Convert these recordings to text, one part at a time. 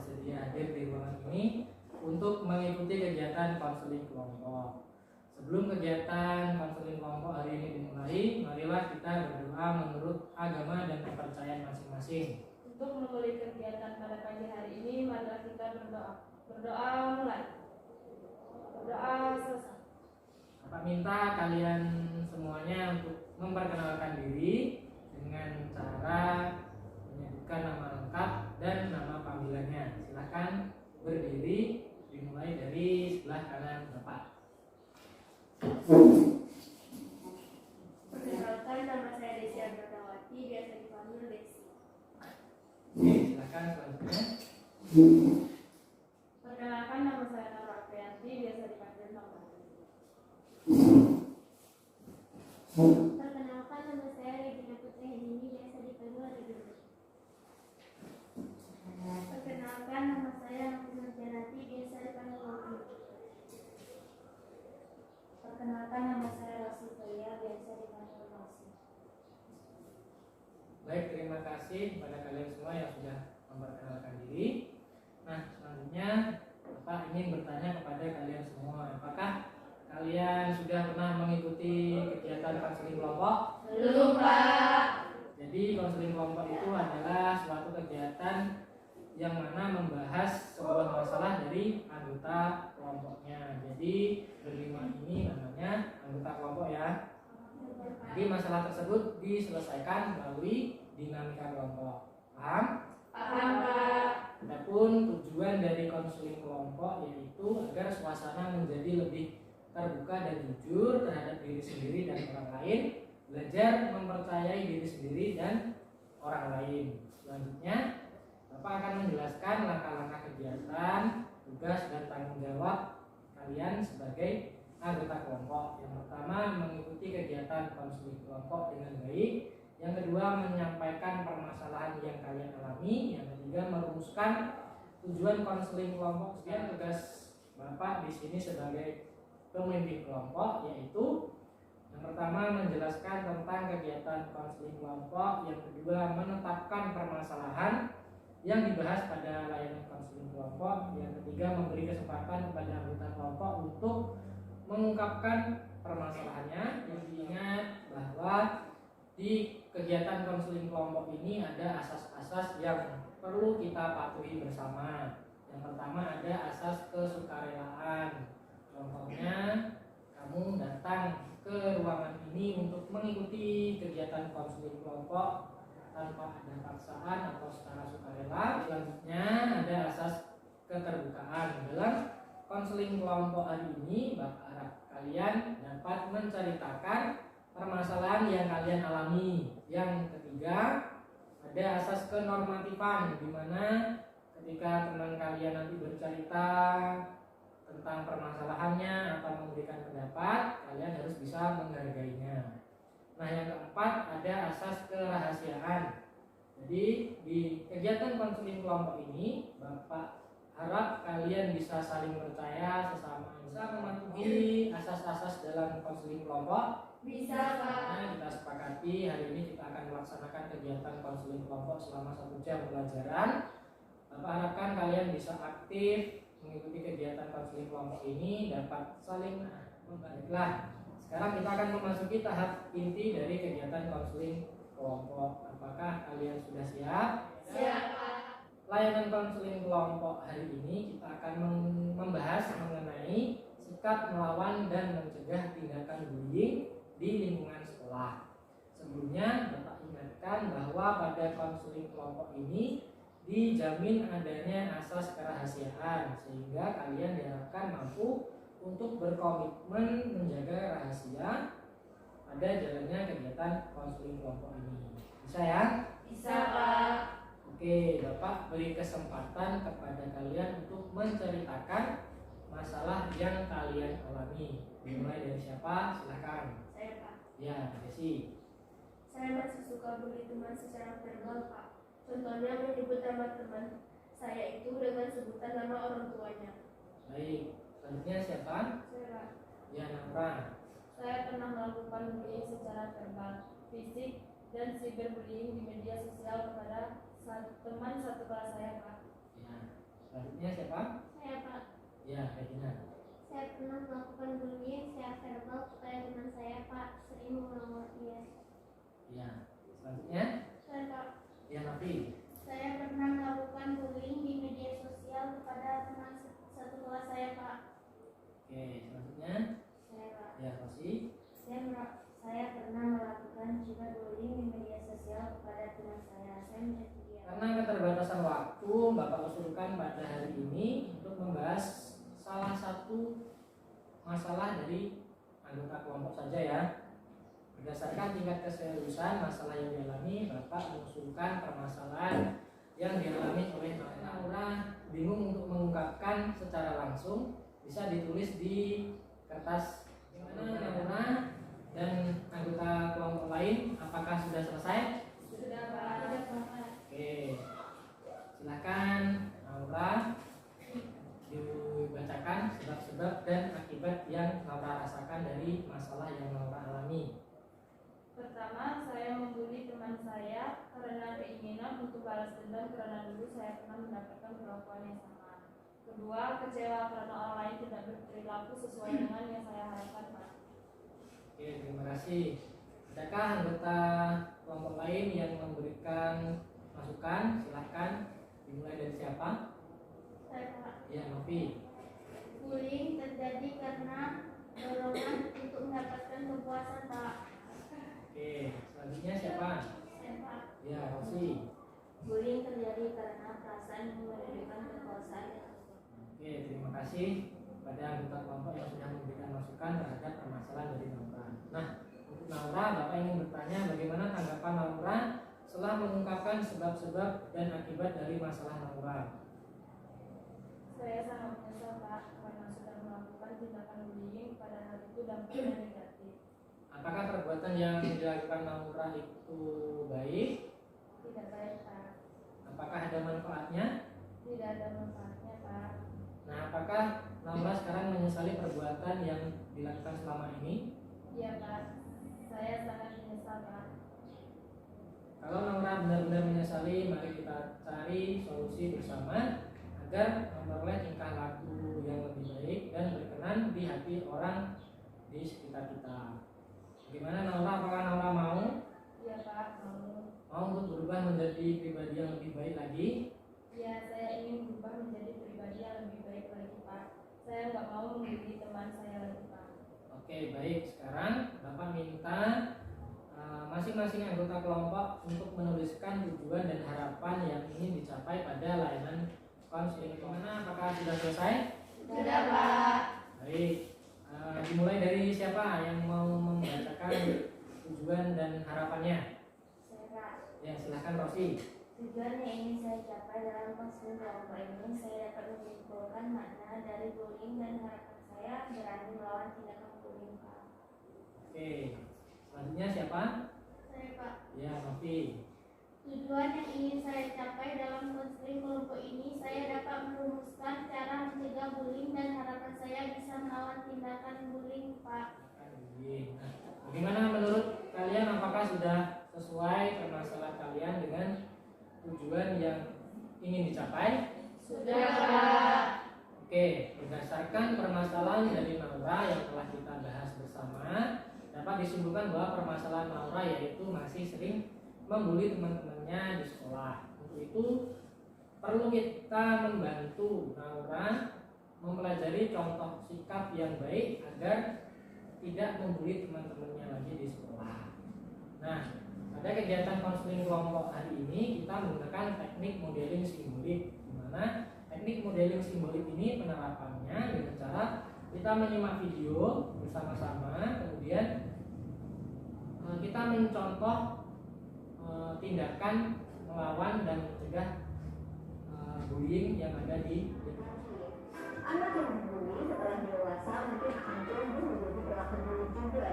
bersedia hadir di ruangan ini untuk mengikuti kegiatan konseling kelompok. Sebelum kegiatan konseling kelompok hari ini dimulai, marilah kita berdoa menurut agama dan kepercayaan masing-masing. Untuk memulai kegiatan pada pagi hari ini, marilah kita berdoa. Berdoa mulai. Berdoa selesai. Bapak minta kalian semuanya untuk memperkenalkan diri dengan cara menyebutkan nama lengkap dan nama panggilannya. Silakan berdiri, dimulai dari sebelah kanan Bapak. Perkenalkan, nama saya Desi Agradawati, biasa dipanggil Desi. Silakan selanjutnya. Perkenalkan, nama saya Nora Aprianti, biasa dipanggil Nora. Perkenalkan, nama saya Regina Putri Hedini, biasa dipanggil Regina. Perkenalkan, nama saya Nafisa Janati, biasa dipanggil Novi. Perkenalkan, nama saya Rosi Toya, biasa dipanggil Rosi. Baik, terima kasih kepada kalian semua yang sudah memperkenalkan diri. Nah, selanjutnya Bapak ingin bertanya kepada kalian semua, apakah kalian sudah pernah mengikuti kegiatan konseling kelompok? Belum, Pak. Jadi konseling kelompok itu adalah suatu kegiatan yang mana membahas sebuah masalah dari anggota kelompoknya. Jadi berlima ini namanya anggota kelompok ya. Jadi masalah tersebut diselesaikan melalui dinamika kelompok. Paham? Paham, Pak. Adapun tujuan dari konseling kelompok yaitu agar suasana menjadi lebih terbuka dan jujur terhadap diri sendiri dan orang lain, belajar mempercayai diri sendiri dan orang lain. Selanjutnya Bapak akan menjelaskan langkah-langkah kegiatan, tugas dan tanggung jawab kalian sebagai anggota kelompok. Yang pertama, mengikuti kegiatan konseling kelompok dengan baik. Yang kedua, menyampaikan permasalahan yang kalian alami. Yang ketiga, merumuskan tujuan konseling kelompok. Sekian tugas Bapak di sini sebagai pemimpin kelompok, yaitu yang pertama menjelaskan tentang kegiatan konseling kelompok. Yang kedua, menetapkan permasalahan yang dibahas pada layanan konseling kelompok. Yang ketiga, memberi kesempatan kepada anggota kelompok untuk mengungkapkan permasalahannya. Yang diingat bahwa di kegiatan konseling kelompok ini ada asas-asas yang perlu kita patuhi bersama. Yang pertama ada asas kesukarelaan. Contohnya, kamu datang ke ruangan ini untuk mengikuti kegiatan konseling kelompok tanpa ada paksaan atau secara sukarela. Selanjutnya ada asas keterbukaan. Dalam konseling kelompok hari ini, Bapak harap kalian dapat menceritakan permasalahan yang kalian alami. Yang ketiga, ada asas kenormatifan, di mana ketika teman kalian nanti bercerita tentang permasalahannya atau memberikan pendapat, kalian harus bisa menghargainya. Nah, yang keempat ada asas kerahasiaan. Jadi di kegiatan konseling kelompok ini, Bapak harap kalian bisa saling percaya sesama, bisa mematuhi asas-asas dalam konseling kelompok. Bisa, Pak. Nah, kita sepakati hari ini kita akan melaksanakan kegiatan konseling kelompok selama 1 jam pelajaran. Bapak harapkan kalian bisa aktif mengikuti kegiatan konseling kelompok ini, dapat saling membaiklah. Sekarang kita akan memasuki tahap inti dari kegiatan konseling kelompok. Apakah kalian sudah siap? Siap, Pak. Layanan konseling kelompok hari ini kita akan membahas mengenai sikap melawan dan mencegah tindakan bullying di lingkungan sekolah. Sebelumnya Bapak ingatkan bahwa pada konseling kelompok ini dijamin adanya asas kerahasiaan, sehingga kalian diharapkan mampu untuk berkomitmen menjaga rahasia pada jalannya kegiatan konseling kelompok ini. Bisa ya? Bisa, Pak. Oke, Bapak beri kesempatan kepada kalian untuk menceritakan masalah yang kalian alami. Dimulai dari siapa? Silakan. Saya, Pak. Ya, Desi. Saya masih suka bully teman secara verbal, Pak. Contohnya menyebut nama teman saya itu dengan sebutan nama orang tuanya. Baik, selanjutnya siapa? Saya, Pak. Ya, Nafra. Saya pernah melakukan bullying secara verbal, fisik, dan cyberbullying di media sosial kepada teman satu kelas saya, Pak. Ya, Selanjutnya siapa? Saya Pak. Ya, Regina. Saya pernah melakukan bullying secara verbal kepada teman saya Pak, sering melawan dia. Ya. Selanjutnya Saya Pak. ya, Nafi. Saya pernah melakukan bullying di media sosial kepada teman satu kelas saya Pak. Oke, selanjutnya Saya Pak. ya, Rosi. Saya pernah melakukan juga bullying di media sosial kepada teman saya. Saya menjadi dia. Karena keterbatasan waktu, Bapak usulkan pada hari ini untuk membahas salah satu masalah dari anggota kelompok saja ya. Berdasarkan tingkat keseriusan masalah yang dialami, Bapak mengusulkan permasalahan yang dialami oleh Naura bingung untuk mengungkapkan secara langsung, bisa ditulis di kertas. Gimana Naura dan anggota kelompok lain, apakah sudah selesai? Sudah Pak. Sudah Pak. Oke, silakan Naura dibacakan sebab-sebab dan akibat yang Naura rasakan dari masalah yang Naura alami. Pertama, saya membuli teman saya karena keinginan untuk balas dendam karena dulu saya pernah mendapatkan perlakuan yang sama. Kedua, kecewa karena orang lain tidak berperilaku sesuai dengan yang saya harapkan Pak. Oke, terima kasih. Adakah anggota kelompok lain yang memberikan masukan? Silahkan dimulai dari siapa? Saya Pak. Ya, Novi. Bullying terjadi karena dorongan untuk mendapatkan kepuasan Pak. Oke, selanjutnya siapa? Saya Pak. Ya, Rosi. Bullying terjadi karena perasaan mendudukan kekuasaan yang Oke, terima kasih kepada anggota kelompok yang sudah memberikan masukan terhadap permasalahan dari Naura. Nah, untuk Naura, Bapak ingin bertanya bagaimana tanggapan Naura setelah mengungkapkan sebab-sebab dan akibat dari masalah Naura. Saya sangat menyesal Pak karena sudah melakukan tindakan bullying pada hal itu dampaknya negatif. Apakah perbuatan yang dilakukan Naura itu baik? Tidak baik Pak. Apakah ada manfaatnya? Tidak ada manfaatnya Pak. Nah, apakah Naura sekarang menyesali perbuatan yang dilakukan selama ini? Iya Pak. Saya sangat menyesal Pak. Kalau Naura benar-benar menyesali, mari kita cari solusi bersama agar memperoleh tingkah laku yang lebih baik dan berkenan di hati orang di sekitar kita. Bagaimana Naura? Apakah Naura mau? Iya Pak, mau. Mau untuk berubah menjadi pribadi yang lebih baik lagi? Iya, saya ingin berubah menjadi pribadi yang lebih baik lagi Pak. Saya nggak mau membuli teman saya lagi Pak. Oke, baik. Sekarang Bapak minta masing-masing anggota kelompok untuk menuliskan tujuan dan harapan yang ingin dicapai pada layanan konseling. Gimana? Apakah sudah selesai? Sudah Pak. Baik. Dimulai dari siapa yang mau membacakan tujuan dan harapannya? Saya Pak. Ya, silahkan Rosi. Tujuan yang ingin saya capai dalam konseling kelompok ini, saya dapat menyimpulkan makna dari bullying dan harapan saya berani melawan tindakan bullying Pak. Oke. Selanjutnya siapa? Saya Pak. Ya, Novi. Tujuan yang ingin saya capai dalam konseling kelompok ini, saya dapat merumuskan cara mencegah bullying dan harapan saya bisa melawan tindakan bullying Pak. Nah, bagaimana menurut kalian? Apakah sudah sesuai permasalahan kalian dengan tujuan yang ingin dicapai? Sudah Pak. Oke, berdasarkan permasalahan dari Naura yang telah kita bahas bersama, dapat disimpulkan bahwa permasalahan Naura yaitu masih sering membuli teman-temannya di sekolah. Untuk itu perlu kita membantu Naura mempelajari contoh sikap yang baik agar tidak membuli teman-temannya lagi di sekolah. Nah, pada kegiatan konseling kelompok hari ini kita menggunakan teknik modeling simbolik, di mana teknik modeling simbolik ini penerapannya dengan cara kita menyimak video bersama-sama, kemudian kita mencontoh tindakan melawan dan mencegah bullying yang ada di anak yang dibully setelah dewasa mungkin akan tumbuh menjadi pelaku bully juga,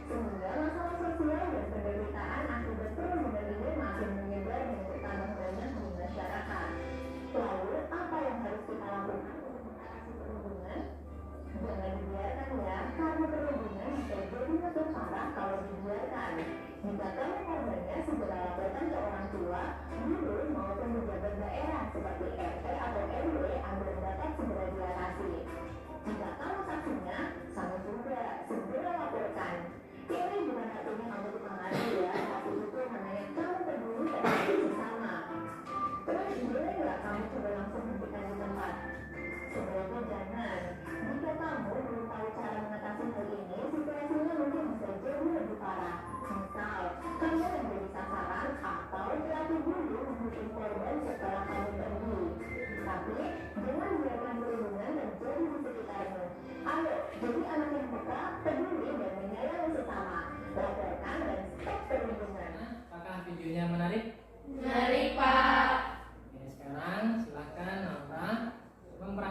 sehingga masalah sosial dan penderitaan akibat perundungan makin menyebar dan bertambah banyak di masyarakat. Lalu apa yang harus kita lakukan untuk mengatasi perundungan? Jangan dibiarkan ya, karena perundungan bisa jadi makin parah kalau dibiarkan. Jika kamu korbannya, segera laporkan ke orang tua, guru maupun pejabat daerah seperti RT atau RW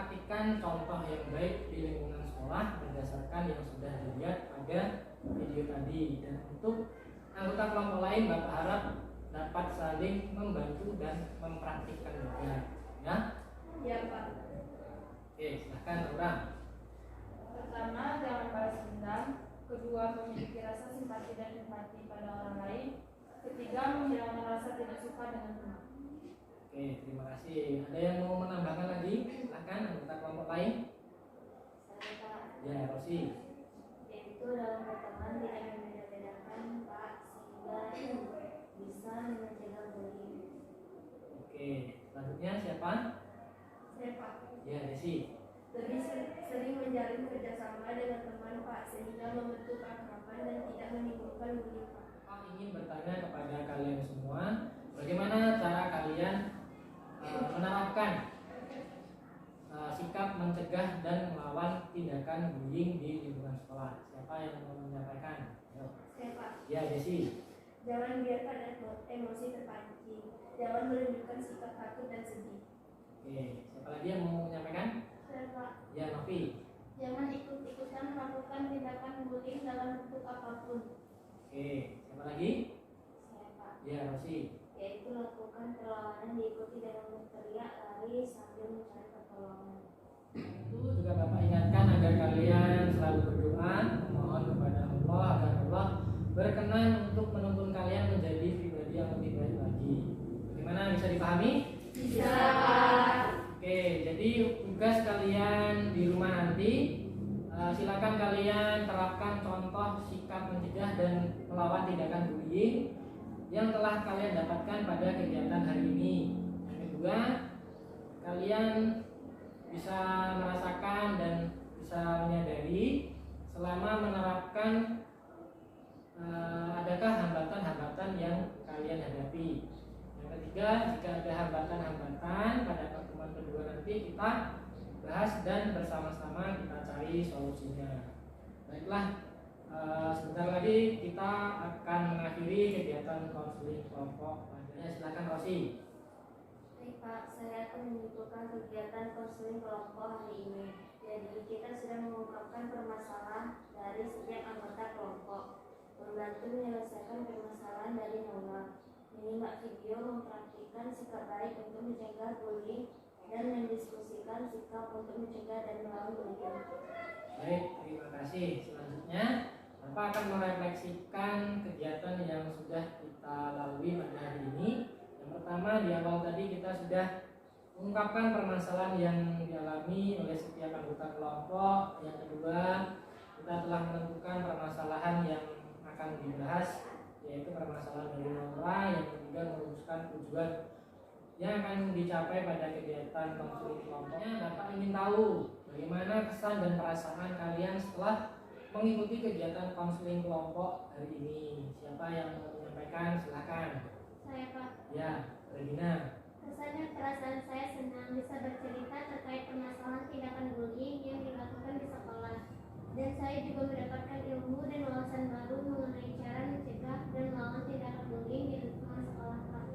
mempraktikkan contoh yang baik di lingkungan sekolah berdasarkan yang sudah dilihat pada video tadi. Dan untuk anggota kelompok lain, Bapak harap dapat saling membantu dan mempraktikkan juga, ya. Ya Pak. Oke, silahkan Laura. Pertama, jangan balas dendam. Kedua, memiliki rasa simpati dan empati pada orang lain. Ketiga, menghilangkan rasa tidak suka dengan teman. Oke, terima kasih. Ada yang mau menambahkan lagi? Silahkan anggota kelompok lain. Saya Pak, Ya, Rosi. yaitu dalam berteman tidak membeda-bedakan Pak, sehingga bisa mencegah bullying. Oke, selanjutnya siapa? Saya Pak, Ya, Desi. lebih sering menjalin kerjasama dengan teman Pak, sehingga membentuk keakraban dan tidak menimbulkan bullying Pak. Pak ingin bertanya kepada kalian semua, bagaimana cara kalian menerapkan sikap mencegah dan melawan tindakan bullying di lingkungan sekolah? Siapa yang mau menyampaikan? Ayo. Saya Pak, Ya, Desi. jangan biarkan emosi terpancing. Jangan menunjukkan sikap takut dan sedih. Oke, siapa lagi yang mau menyampaikan? Saya Pak, Ya, Novi. jangan ikut-ikutan melakukan tindakan bullying dalam bentuk apapun. Oke, siapa lagi? Saya Pak, Ya, Rosi. yaitu lakukan perlawanan diikuti dengan berteriak, lari sambil mencari pertolongan. Itu juga Bapak ingatkan agar kalian selalu berdoa, memohon kepada Allah agar Allah berkenan untuk menuntun kalian menjadi pribadi yang lebih baik lagi. Bagaimana, bisa dipahami? Bisa Pak. Oke, jadi tugas kalian di rumah nanti silakan kalian terapkan contoh sikap mencegah dan melawan tindakan bullying yang telah kalian dapatkan pada kegiatan hari ini. Yang kedua, kalian bisa merasakan dan bisa menyadari selama menerapkan adakah hambatan-hambatan yang kalian hadapi. Yang ketiga, jika ada hambatan-hambatan pada pertemuan kedua nanti kita bahas dan bersama-sama kita cari solusinya. Baiklah, sebentar lagi kita akan mengakhiri kegiatan konseling kelompok. Silakan Rosi. Baik Pak, saya akan menentukan kegiatan konseling kelompok hari ini. Jadi kita sudah mengungkapkan permasalahan dari setiap anggota kelompok, membantu menyelesaikan permasalahan dari nol, menyimak video, mempraktikkan sikap baik untuk mencegah bullying, dan mendiskusikan sikap untuk mencegah dan melawan bullying. Baik, terima kasih. Selanjutnya, Bapak akan merefleksikan kegiatan yang sudah kita lalui pada hari ini. Yang pertama, di awal tadi kita sudah mengungkapkan permasalahan yang dialami oleh setiap anggota kelompok. Yang kedua, kita telah menentukan permasalahan yang akan dibahas, yaitu permasalahan dari Nora. Yang ketiga, merumuskan tujuan yang akan dicapai pada kegiatan konseling kelompoknya. Bapak ingin tahu bagaimana kesan dan perasaan kalian setelah mengikuti kegiatan konseling kelompok hari ini. Siapa yang mau menyampaikan? Silakan. Saya Pak, Ya, Regina. rasanya perasaan saya senang bisa bercerita terkait permasalahan tindakan bullying yang dilakukan di sekolah. Dan saya juga mendapatkan ilmu dan wawasan baru mengenai cara mencegah dan melawan tindakan bullying di lingkungan sekolah Pak.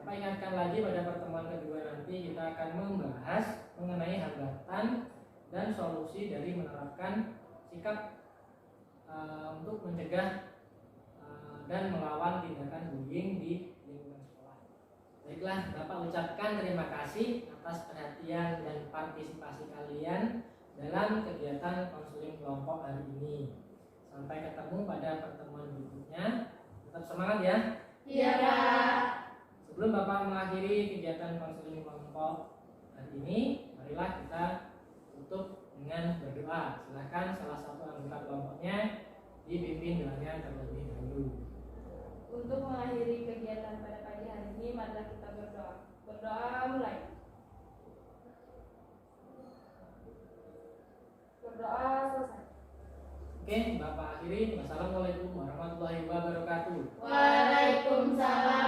Bapak ingatkan lagi pada pertemuan kedua nanti kita akan membahas mengenai hambatan dan solusi dari menerapkan sikap untuk mencegah dan melawan tindakan bullying di lingkungan sekolah. Baiklah, Bapak ucapkan terima kasih atas perhatian dan partisipasi kalian dalam kegiatan konseling kelompok hari ini. Sampai ketemu pada pertemuan berikutnya. Tetap semangat ya. Iya Pak. Sebelum Bapak mengakhiri kegiatan konseling kelompok hari ini, marilah kita tutup dengan berdoa. Silakan salah satu anggota kelompoknya dipimpin doanya terlebih dahulu. Untuk mengakhiri kegiatan pada pagi hari ini, marilah kita berdoa. Berdoa mulai. Berdoa selesai. Oke, Bapak akhiri. Wassalamualaikum warahmatullahi wabarakatuh. Waalaikumsalam